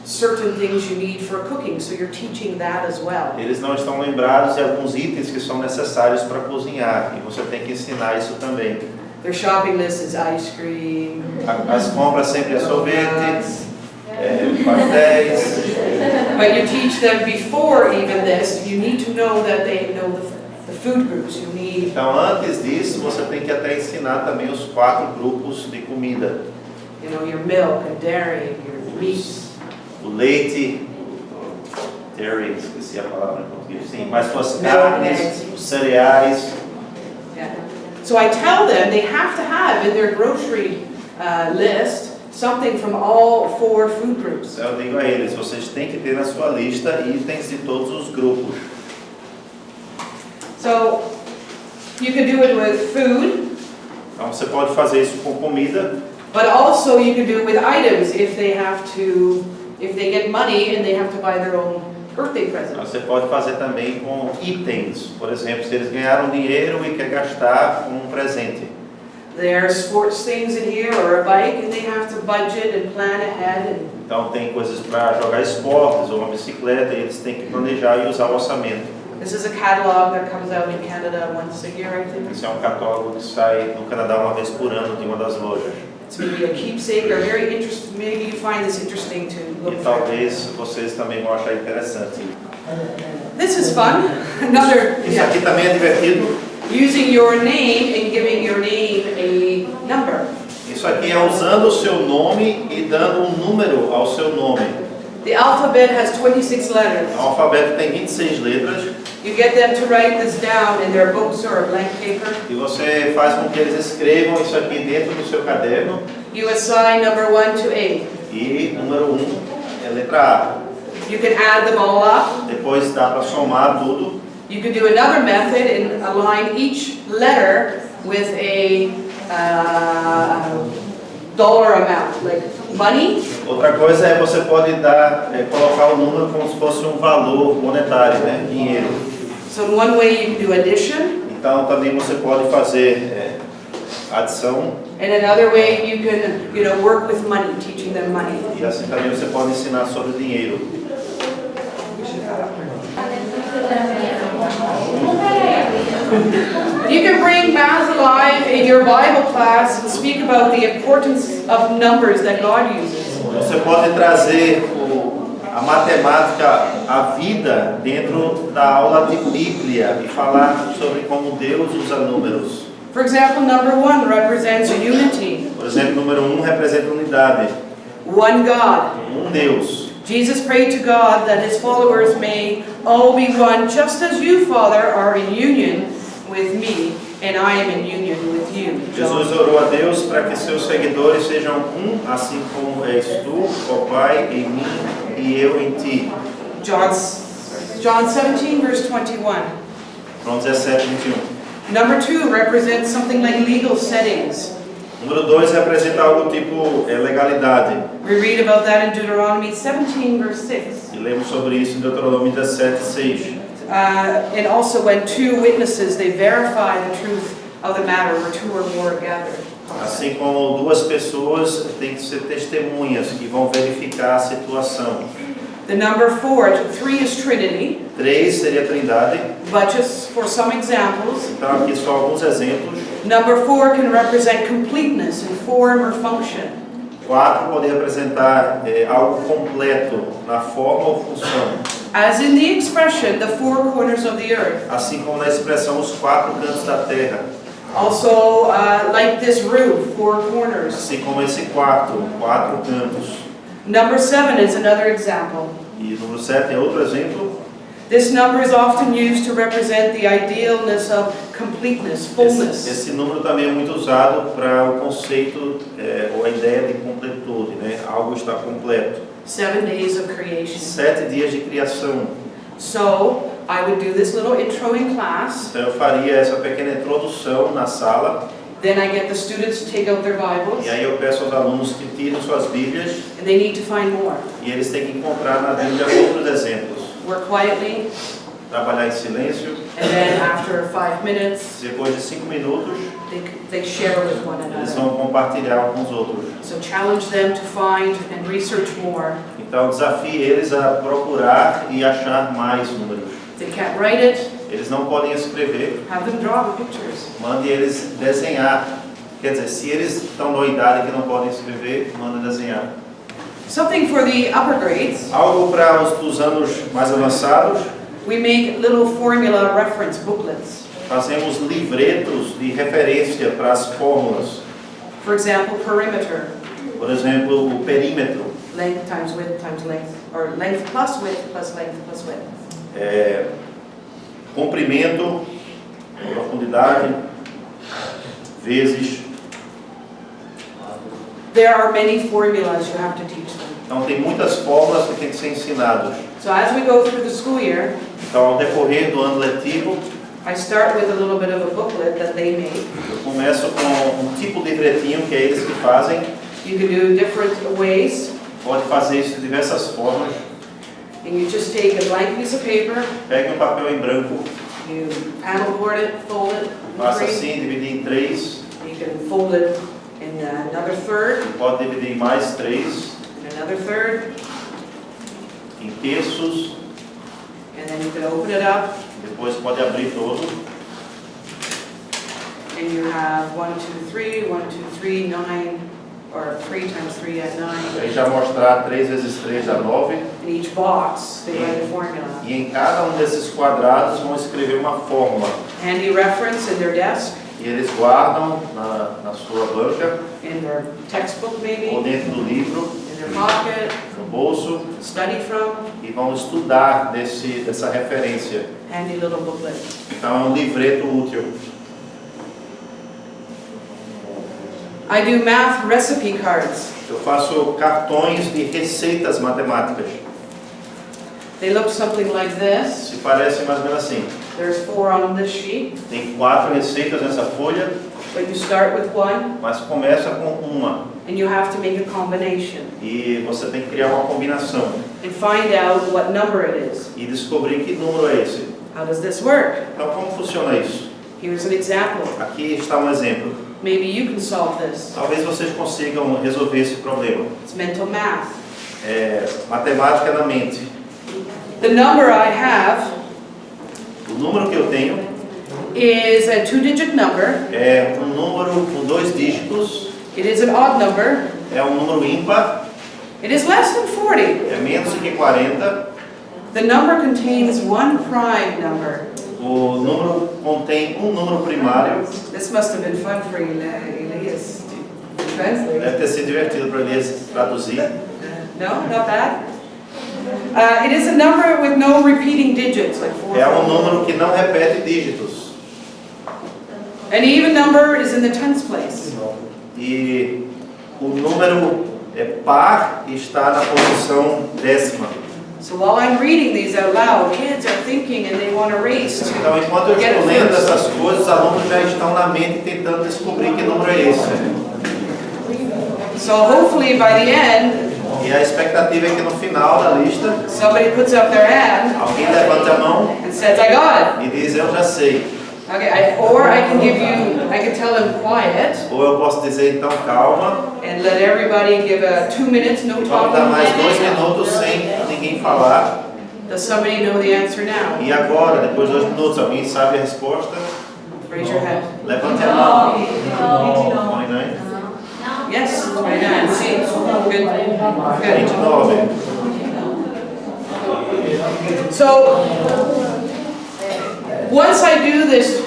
certain things you need for cooking, so you're teaching that as well. Eles não estão lembrados de alguns itens que são necessários para cozinhar, e você tem que ensinar isso também. Their shopping list is ice cream. As compras sempre é sorvete, pastéis. But you teach them before even this, you need to know that they know the food groups you need. Então, antes disso, você tem que até ensinar também os 4 grupos de comida. You know, your milk and dairy, your meats. O leite, dairy, esqueci a palavra em português. Sim, mas suas carnes, os cereais. Yeah. So I tell them they have to have in their grocery list something from all 4 food groups. Eu digo a eles, vocês têm que ter na sua lista itens de todos os grupos. So you can do it with food. Então você pode fazer isso com comida. But also you can do it with items if they get money and they have to buy their own birthday present. Você pode fazer também com itens. Por exemplo, se eles ganharam dinheiro e quer gastar com um presente. There are sports things in here or a bike and they have to budget and plan ahead. Então tem coisas para jogar esportes ou uma bicicleta e eles têm que planejar e usar o orçamento. This is a catalog that comes out in Canada once a year, I think. Esse é um catálogo que sai no Canadá uma vez por ano de uma das lojas. It's maybe a keepsake or very interesting. Maybe you find this interesting to look E for. talvez vocês também vão achar interessante. This is fun. Another. Isso aqui também é divertido. Using your name and giving your name a number. Isso aqui é usando o seu nome e dando um número ao seu nome. The alphabet has 26 letters. O alfabeto tem 26 letras. You get them to write this down in their books or a blank paper. E você faz com que eles escrevam isso aqui dentro do seu caderno. You assign number 1 to A. E número 1 é a letra A. You can add them all up. Depois dá para somar tudo. You can do another method and align each letter with a dollar amount, like money. Outra coisa é você pode colocar o número como se fosse um valor monetário, né? Dinheiro. So in one way you can do addition. Então também você pode fazer adição. And another way you can, work with money, teaching them money. E assim também você pode ensinar sobre dinheiro. You can bring math alive in your Bible class and speak about the importance of numbers that God uses. Você pode trazer a matemática à vida dentro da aula de Bíblia e falar sobre como Deus usa números. For example, number 1 represents unity. Por exemplo, número 1 representa unidade. One God. Deus. Jesus prayed to God that his followers may all be one, just as you, Father, are in union with me, and I am in union with you. Jesus orou a Deus para que seus seguidores sejam assim como és tu, ó Pai, em mim e eu em ti. John 17, verse 21. João 17, 21. Number 2 represents something like legal settings. Número 2 representa algo tipo legalidade. We read about that in Deuteronomy 17, verse 6. E lemos sobre isso em Deuteronômio 17, 6. And also when 2 witnesses, they verify the truth of the matter where 2 or more are gathered. Assim como 2 pessoas têm que ser testemunhas que vão verificar a situação. The number 3 is Trinity. 3 seria a Trindade. But just for some examples. Então aqui só alguns exemplos. Number 4 can represent completeness in form or function. 4 pode representar algo completo na forma ou função. As in the expression, the 4 corners of the earth. Assim como na expressão os 4 cantos da terra. Also, like this roof, 4 corners. Assim como esse quarto, 4 cantos. Number 7 is another example. E número 7 é outro exemplo. This number is often used to represent the idealness of completeness, fullness. Esse número também é muito usado para o conceito ou a ideia de completude, né? Algo está completo. 7 days of creation. 7 dias de criação. So, I would do this little intro in class. Então eu faria essa pequena introdução na sala. Then I get the students to take out their Bibles. E aí eu peço aos alunos que tirem suas Bíblias. And they need to find more. E eles têm que encontrar na Bíblia outros exemplos. Work quietly. Trabalhar em silêncio. And then after 5 minutes, Depois de 5 minutos, they share with one eles another. vão compartilhar com os outros. So challenge them to find and research more. Então desafie eles a procurar e achar mais números. If they can't write it, Eles não podem escrever. have them draw the pictures. Mande eles desenhar. Quer dizer, se eles estão na idade que não podem escrever, manda desenhar. Something for the upper grades. Algo para os dos anos mais avançados. We make little formula reference booklets. Fazemos livretos de referência para as fórmulas. For example, perimeter. Por exemplo, o perímetro. Length times width times length. Or length plus width plus length plus width. Comprimento, profundidade, vezes. There are many formulas you have to teach them. Então tem muitas fórmulas que têm que ser ensinadas. So as we go through the school year, Então ao decorrer do ano letivo, I start with a little bit of a booklet that they make. eu começo com um tipo de livretinho que é eles que fazem. You can do different ways. Pode fazer isso de diversas formas. And you just take a blank piece of paper, Pegue um papel em branco, you paddleboard it, fold it in faça 3. assim, dividir em 3. You can fold it in another third, Pode dividir em mais 3, and another third, em terços. and then you can open it up, Depois pode abrir todo. and you have 1, 2, 3, 1, 2, 3, 9, or 3 times 3 at 9. Aí já mostrar 3 vezes 3 dá 9. In each box, they write a formula. E em cada um desses quadrados vão escrever uma fórmula. Handy reference in their desk, E eles guardam na sua banca, in their textbook ou maybe, dentro do livro, in their pocket, no bolso, study from, e vão estudar dessa referência. handy little booklet. Então é um livreto útil. I do math recipe cards. Eu faço cartões de receitas matemáticas. They look something like this. Se parece mais ou menos assim. There's 4 on this sheet. Tem 4 receitas nessa folha. But you start with one, mas começa com uma. and you have to make a combination. E você tem que criar uma combinação. And find out what number it is. E descobrir que número é esse. How does this work? Então, como funciona isso? Here's an example. Aqui está um exemplo. Maybe you can solve this. Talvez vocês consigam resolver esse problema. It's mental math. Matemática na mente. The number I have O número que eu tenho is a 2-digit number. é um número com 2 dígitos. It is an odd number. É um número ímpar. It is less than 40. É menos que 40. The number contains one prime number. O número contém um número primário. This must have been fun for Elias to translate. Deve ter sido divertido para eles traduzir. No, not bad. It is a number with no repeating digits, like 4. É um número que não repete dígitos. An even number is in the tens place. E o número par está na posição décima. So while I'm reading these out loud, kids are thinking and they want to race to Então, enquanto eu get estou it lendo first. essas coisas, os alunos já estão na mente tentando descobrir que número é esse. So hopefully by the end, E a expectativa é que no final da lista, somebody puts up their hand alguém levante a mão and says, I got it. e diz, eu já sei. Okay, or I can tell them quiet Ou eu posso dizer, então, calma, and let everybody give 2 minutes, no vamos dar mais 2 talking. minutos sem ninguém falar. Does somebody know the answer now? E agora, depois de 2 minutos, alguém sabe a resposta? Raise your hand. Levante a mão. 29. Yes, 29. See, good. Good. 29. So, once I do this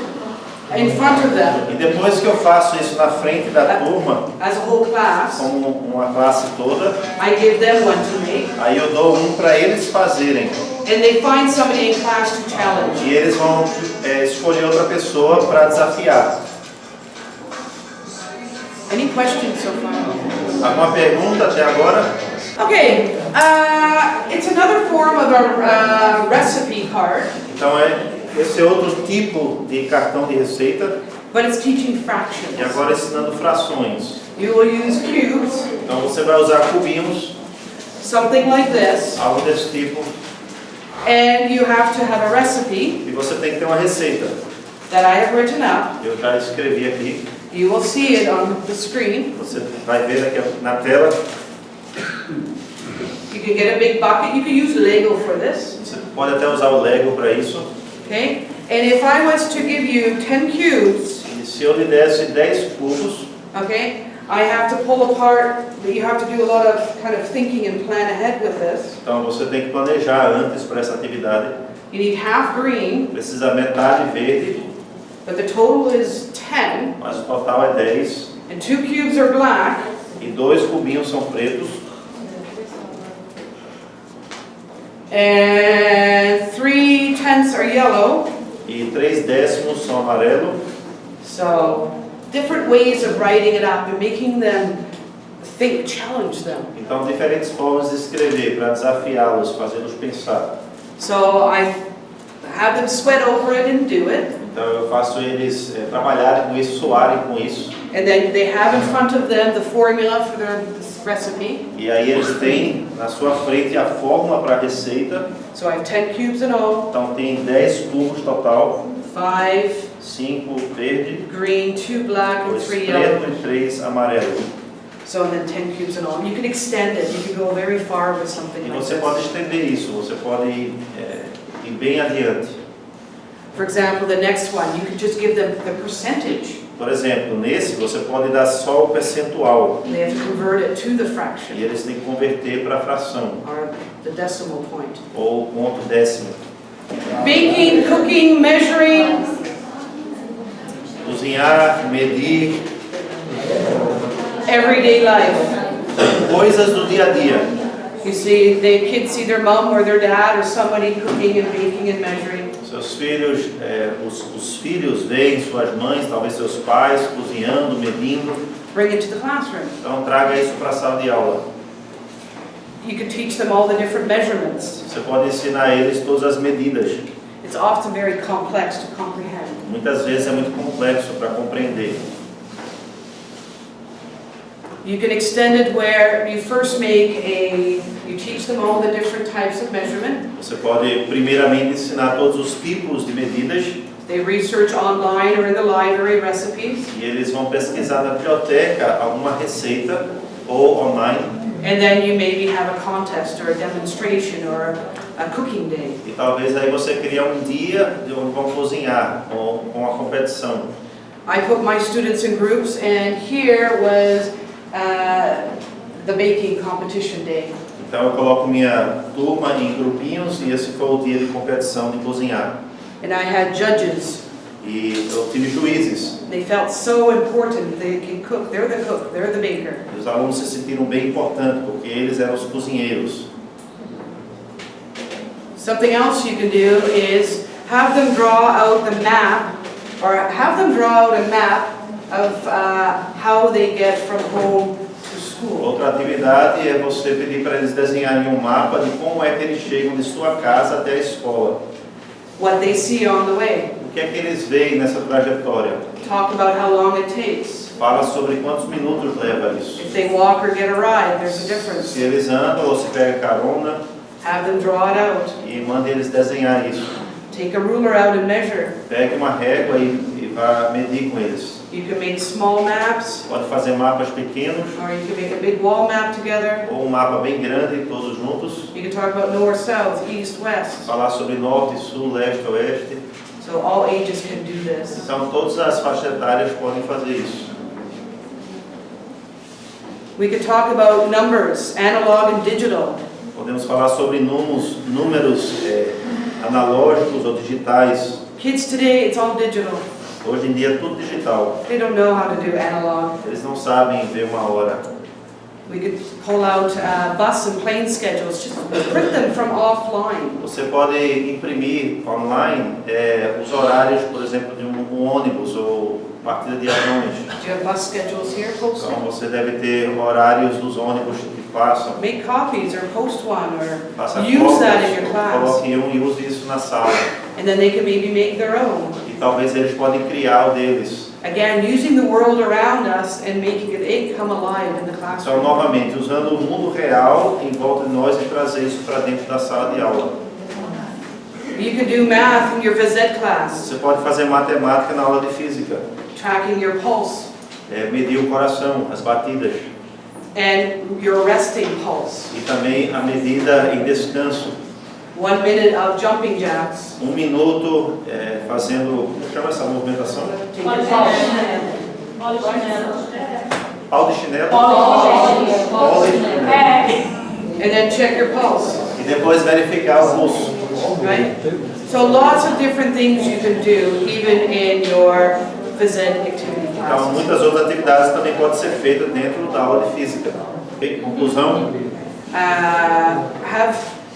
in front of them, E depois que eu faço isso na frente da turma, as a whole class, como uma classe toda, I give them one to make, aí eu dou um para eles fazerem. and they find somebody in class to challenge. E eles vão escolher outra pessoa para desafiar. Any questions so far? Alguma pergunta até agora? Okay, it's another form of a recipe card, Então esse é outro tipo de cartão de receita. but it's teaching E fractions. agora ensinando frações. You will use cubes, Então você vai usar cubinhos, something like this, algo desse tipo. and you have to have a recipe E você tem que ter uma receita. that I have written up. Eu já escrevi aqui. You will see it on the screen. Você vai ver aqui na tela. You can get a big bucket. You can use Lego for this. Você pode até usar o Lego para isso. Okay? And if I was to give you 10 cubes, E se eu lhe desse 10 cubos, okay, I have to pull apart. You have to do a lot of kind of thinking and plan ahead with this. então você tem que planejar antes para essa atividade. You need half green, Precisa metade verde, but the total is 10. mas o total é 10. And 2 cubes are black. E 2 cubinhos são pretos. And 3/10 are yellow. E 3 décimos são amarelo. So, different ways of writing it up and making them think, challenge them. Então, diferentes formas de escrever para desafiá-los, fazê-los pensar. So, I have them sweat over it and do it. Então, eu faço eles trabalharem com isso, suarem com isso. And then they have in front of them the formula for their recipe. E aí eles têm na sua frente a fórmula para a receita. So I have 10 cubes in all, Então, tem 10 cubos total. 5 5 verde, green, 2 black, and 2 3 preto yellow. e 3 amarelo. So and then 10 cubes in all. You can extend it. You can go very far with something E like você pode this. estender isso, você pode ir bem adiante. For example, the next one, you can just give them the percentage. Por exemplo, nesse você pode dar só o percentual. They have to convert it to the E fraction, eles têm que converter para a fração, or the decimal point. ou ponto décimo. Baking, cooking, measuring, Cozinhar, medir, everyday life. coisas do dia a dia. You see, the kids see their mom or their dad or somebody cooking and baking and measuring. Seus filhos, os filhos veem suas mães, talvez seus pais, cozinhando, medindo. Bring it to the classroom. Então traga isso para a sala de aula. You can teach them all the different measurements. Você pode ensinar a eles todas as medidas. It's often very complex to comprehend. Muitas vezes é muito complexo para compreender. You can extend it where you first you teach them all the different types of measurement. Você pode primeiramente ensinar todos os tipos de medidas. They research online or in the library recipes. E eles vão pesquisar na biblioteca alguma receita ou online. And then you maybe have a contest or a demonstration or a cooking day. E talvez aí você crie um dia de onde vão cozinhar com a competição. I put my students in groups, and here was the baking competition day. Então eu coloco minha turma em grupinhos e esse foi o dia de competição de cozinhar. And I had judges. E eu tive juízes. They felt so important. They can cook. They're the cook. They're the baker. E os alunos se sentiram bem importantes porque eles eram os cozinheiros. Something else you can do is have them draw out the map, or have them draw out a map of how they get from home to school. Outra atividade é você pedir para eles desenharem um mapa de como é que eles chegam de sua casa até a escola. What they see on the way. O que é que eles veem nessa trajetória? Talk about how long it takes. Fala sobre quantos minutos leva isso. If they walk or get a ride, there's a difference. Se eles andam ou se pega carona. Have them draw it out. E mande eles desenhar isso. Take a ruler out and measure. Pegue uma régua e vá medir com eles. You can make small maps. Pode fazer mapas pequenos. Or you can make a big wall map together. Ou um mapa bem grande, todos juntos. You can talk about north, south, east, west. Falar sobre norte, sul, leste, oeste. So all ages can do this. Então todas as faixas etárias podem fazer isso. We could talk about numbers, analog and digital. Podemos falar sobre números analógicos ou digitais. Kids today, it's all digital. Hoje em dia é tudo digital. They don't know how to do analog. Eles não sabem ver uma hora. We could pull out bus and plane schedules, just print them from offline. Você pode imprimir online os horários, por exemplo, de um ônibus ou partida de aviões. Do you have bus schedules here? Post Então them. você deve ter horários dos ônibus que passam. Make copies or post one or Faça use that in your cópias, class. coloque e use isso na sala. And then they can maybe make their own. E talvez eles podem criar o deles. Again, using the world around us and making it come alive in the Então, classroom. novamente, usando o mundo real em volta de nós e trazer isso para dentro da sala de aula. You can do math in your phys ed class, Você pode fazer matemática na aula de física. tracking your pulse Medir o coração, as batidas. and your resting pulse. E também a medida em descanso. 1 minute of jumping jacks. 1 minuto fazendo, como chama essa movimentação? Take your pulse. Pau de chinelo. Pau de chinelo. And then check your pulse, E depois verificar o pulso. right? So lots of different things you can do even in your phys ed activity Então, classes. muitas outras atividades também podem ser feitas dentro da aula de física. Ok? Conclusão?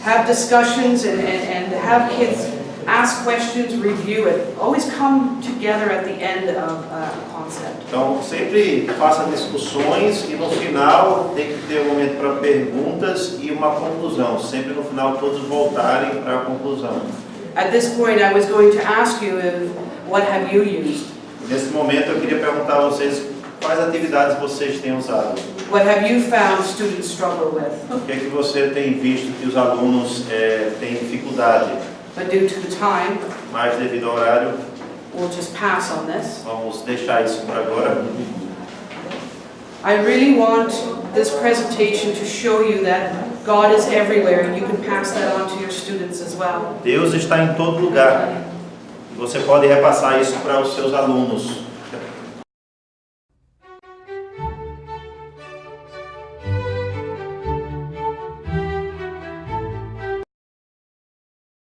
Have discussions and have kids ask questions, review it. Always come together at the end of a concept. Então, sempre faça discussões e no final tem que ter um momento para perguntas e uma conclusão. Sempre no final todos voltarem para a conclusão. At this point, I was going to ask you what have you used? Nesse momento eu queria perguntar a vocês quais atividades vocês têm usado. What have you found students struggle with? O que é que você tem visto que os alunos têm dificuldade? But due to the time, Mas devido ao horário, we'll just pass on this. vamos deixar isso para agora. I really want this presentation to show you that God is everywhere and you can pass that on to your students as well. Deus está em todo lugar. Você pode repassar isso para os seus alunos.